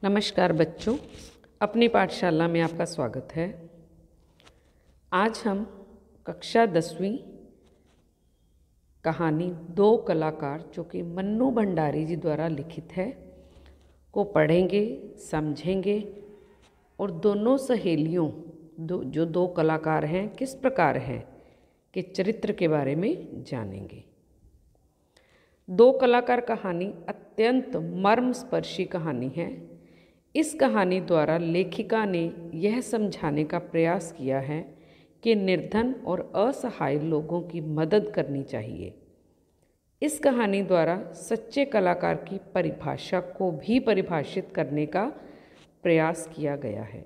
नमस्कार बच्चों, अपनी पाठशाला में आपका स्वागत है। आज हम कक्षा 10वीं कहानी दो कलाकार जो कि मन्नू भंडारी जी द्वारा लिखित है को पढ़ेंगे, समझेंगे और दोनों सहेलियों जो दो कलाकार हैं किस प्रकार हैं के चरित्र के बारे में जानेंगे। दो कलाकार कहानी अत्यंत मर्मस्पर्शी कहानी है। इस कहानी द्वारा लेखिका ने यह समझाने का प्रयास किया है कि निर्धन और असहाय लोगों की मदद करनी चाहिए। इस कहानी द्वारा सच्चे कलाकार की परिभाषा को भी परिभाषित करने का प्रयास किया गया है।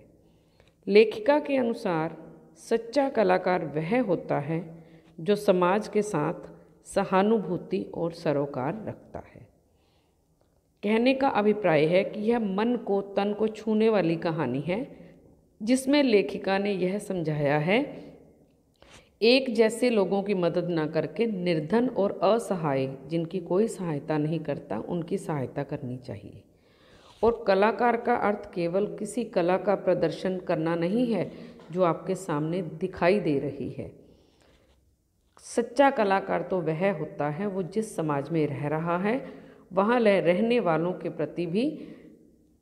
लेखिका के अनुसार सच्चा कलाकार वह होता है जो समाज के साथ सहानुभूति और सरोकार रखता है। कहने का अभिप्राय है कि यह मन को तन को छूने वाली कहानी है, जिसमें लेखिका ने यह समझाया है एक जैसे लोगों की मदद न करके निर्धन और असहाय जिनकी कोई सहायता नहीं करता उनकी सहायता करनी चाहिए। और कलाकार का अर्थ केवल किसी कला का प्रदर्शन करना नहीं है जो आपके सामने दिखाई दे रही है। सच्चा कलाकार तो वह होता है वो जिस समाज में रह रहा है वहाँ रहने वालों के प्रति भी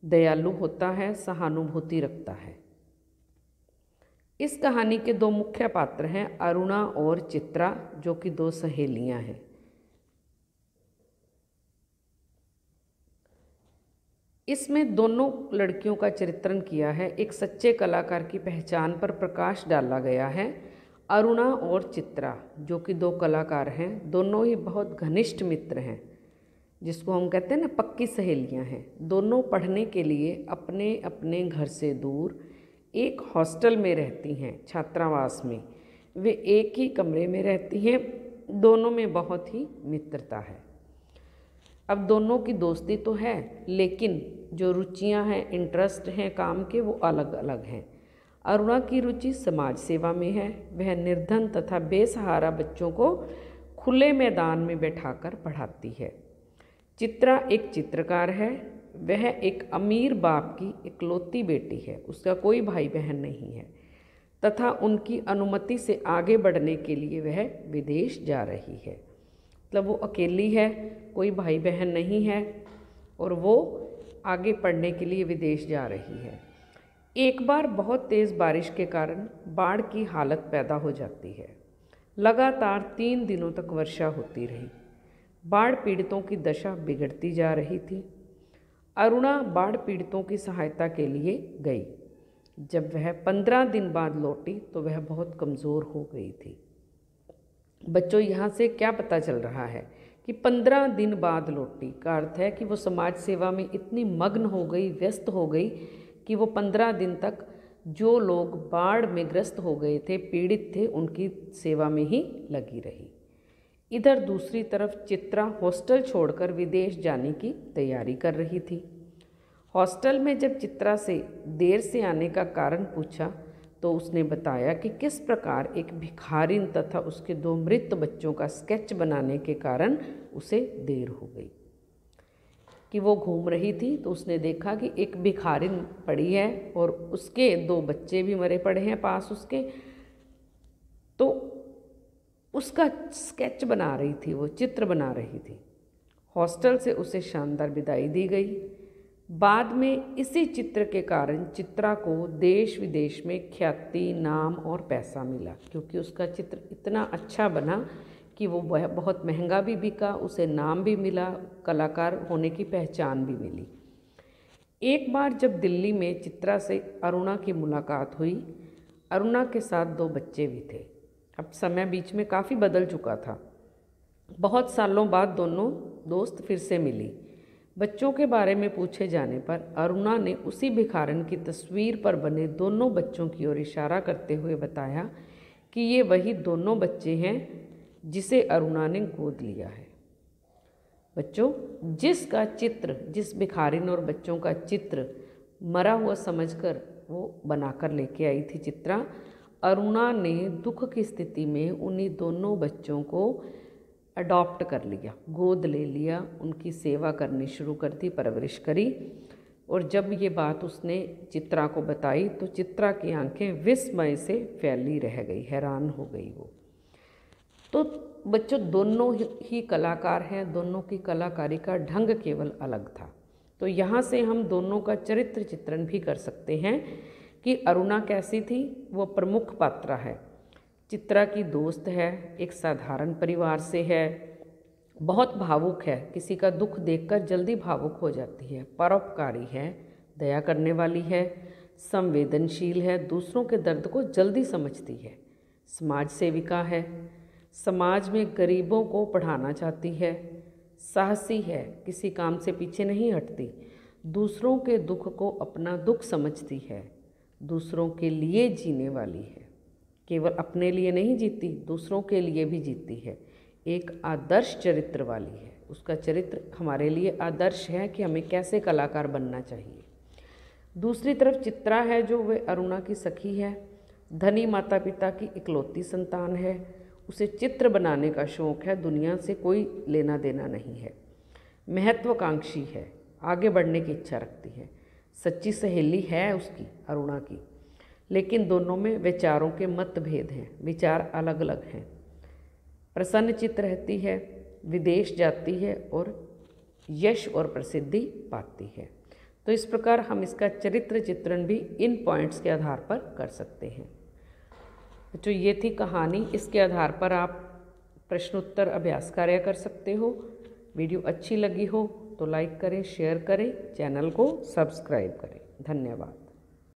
दयालु होता है, सहानुभूति रखता है। इस कहानी के दो मुख्य पात्र हैं अरुणा और चित्रा, जो कि दो सहेलियां हैं। इसमें दोनों लड़कियों का चित्रण किया है। एक सच्चे कलाकार की पहचान पर प्रकाश डाला गया है। अरुणा और चित्रा जो कि दो कलाकार हैं, दोनों ही बहुत घनिष्ठ मित्र हैं, जिसको हम कहते हैं ना पक्की सहेलियां हैं। दोनों पढ़ने के लिए अपने अपने घर से दूर एक हॉस्टल में रहती हैं, छात्रावास में। वे एक ही कमरे में रहती हैं। दोनों में बहुत ही मित्रता है। अब दोनों की दोस्ती तो है, लेकिन जो रुचियां हैं, इंटरेस्ट हैं काम के, वो अलग अलग हैं। अरुणा की रुचि समाज सेवा में है। वह निर्धन तथा बेसहारा बच्चों को खुले मैदान में बैठाकर पढ़ाती है। चित्रा एक चित्रकार है। वह एक अमीर बाप की इकलौती बेटी है, उसका कोई भाई बहन नहीं है तथा उनकी अनुमति से आगे बढ़ने के लिए वह विदेश जा रही है। मतलब वो अकेली है, कोई भाई बहन नहीं है और वो आगे पढ़ने के लिए विदेश जा रही है। एक बार बहुत तेज़ बारिश के कारण बाढ़ की हालत पैदा हो जाती है। लगातार 3 दिनों तक वर्षा होती रही। बाढ़ पीड़ितों की दशा बिगड़ती जा रही थी। अरुणा बाढ़ पीड़ितों की सहायता के लिए गई। जब वह 15 दिन बाद लौटी तो वह बहुत कमज़ोर हो गई थी। बच्चों, यहाँ से क्या पता चल रहा है कि 15 दिन बाद लौटी का अर्थ है कि वो समाज सेवा में इतनी मग्न हो गई, व्यस्त हो गई कि वो 15 दिन तक जो लोग बाढ़ में ग्रस्त हो गए थे, पीड़ित थे, उनकी सेवा में ही लगी रही। इधर दूसरी तरफ चित्रा हॉस्टल छोड़कर विदेश जाने की तैयारी कर रही थी। हॉस्टल में जब चित्रा से देर से आने का कारण पूछा तो उसने बताया कि किस प्रकार एक भिखारिन तथा उसके 2 मृत बच्चों का स्केच बनाने के कारण उसे देर हो गई। कि वो घूम रही थी तो उसने देखा कि एक भिखारिन पड़ी है और उसके 2 बच्चे भी मरे पड़े हैं पास उसके, तो उसका स्केच बना रही थी, वो चित्र बना रही थी। हॉस्टल से उसे शानदार विदाई दी गई। बाद में इसी चित्र के कारण चित्रा को देश विदेश में ख्याति, नाम और पैसा मिला, क्योंकि उसका चित्र इतना अच्छा बना कि वो बहुत महंगा भी बिका, उसे नाम भी मिला, कलाकार होने की पहचान भी मिली। एक बार जब दिल्ली में चित्रा से अरुणा की मुलाकात हुई। अरुणा के साथ 2 बच्चे भी थे। अब समय बीच में काफ़ी बदल चुका था। बहुत सालों बाद दोनों दोस्त फिर से मिली। बच्चों के बारे में पूछे जाने पर अरुणा ने उसी भिखारन की तस्वीर पर बने दोनों बच्चों की ओर इशारा करते हुए बताया कि ये वही दोनों बच्चे हैं जिसे अरुणा ने गोद लिया है। बच्चों, जिसका चित्र, जिस भिखारिन और बच्चों का चित्र मरा हुआ समझकर वो बनाकर लेके आई थी चित्रा, अरुणा ने दुख की स्थिति में उन्हीं दोनों बच्चों को अडॉप्ट कर लिया, गोद ले लिया, उनकी सेवा करनी शुरू कर दी, परवरिश करी। और जब ये बात उसने चित्रा को बताई तो चित्रा की आंखें विस्मय से फैली रह गई, हैरान हो गई वो। तो बच्चों दोनों ही कलाकार हैं, दोनों की कलाकारी का ढंग केवल अलग था। तो यहाँ से हम दोनों का चरित्र चित्रण भी कर सकते हैं कि अरुणा कैसी थी, वो प्रमुख पात्र है, चित्रा की दोस्त है, एक साधारण परिवार से है, बहुत भावुक है, किसी का दुख देखकर जल्दी भावुक हो जाती है, परोपकारी है, दया करने वाली है, संवेदनशील है, दूसरों के दर्द को जल्दी समझती है, समाज सेविका है, समाज में गरीबों को पढ़ाना चाहती है, साहसी है, किसी काम से पीछे नहीं हटती, दूसरों के दुख को अपना दुख समझती है, दूसरों के लिए जीने वाली है, केवल अपने लिए नहीं जीती, दूसरों के लिए भी जीती है, एक आदर्श चरित्र वाली है। उसका चरित्र हमारे लिए आदर्श है कि हमें कैसे कलाकार बनना चाहिए। दूसरी तरफ चित्रा है जो वे अरुणा की सखी है, धनी माता पिता की इकलौती संतान है, उसे चित्र बनाने का शौक़ है, दुनिया से कोई लेना देना नहीं है, महत्वाकांक्षी है, आगे बढ़ने की इच्छा रखती है, सच्ची सहेली है उसकी अरुणा की, लेकिन दोनों में विचारों के मतभेद हैं, विचार अलग अलग हैं। प्रसन्नचित्त रहती है, विदेश जाती है और यश और प्रसिद्धि पाती है। तो इस प्रकार हम इसका चरित्र चित्रण भी इन पॉइंट्स के आधार पर कर सकते हैं। तो ये थी कहानी, इसके आधार पर आप प्रश्नोत्तर अभ्यास कार्य कर सकते हो। वीडियो अच्छी लगी हो तो लाइक करें, शेयर करें, चैनल को सब्सक्राइब करें। धन्यवाद।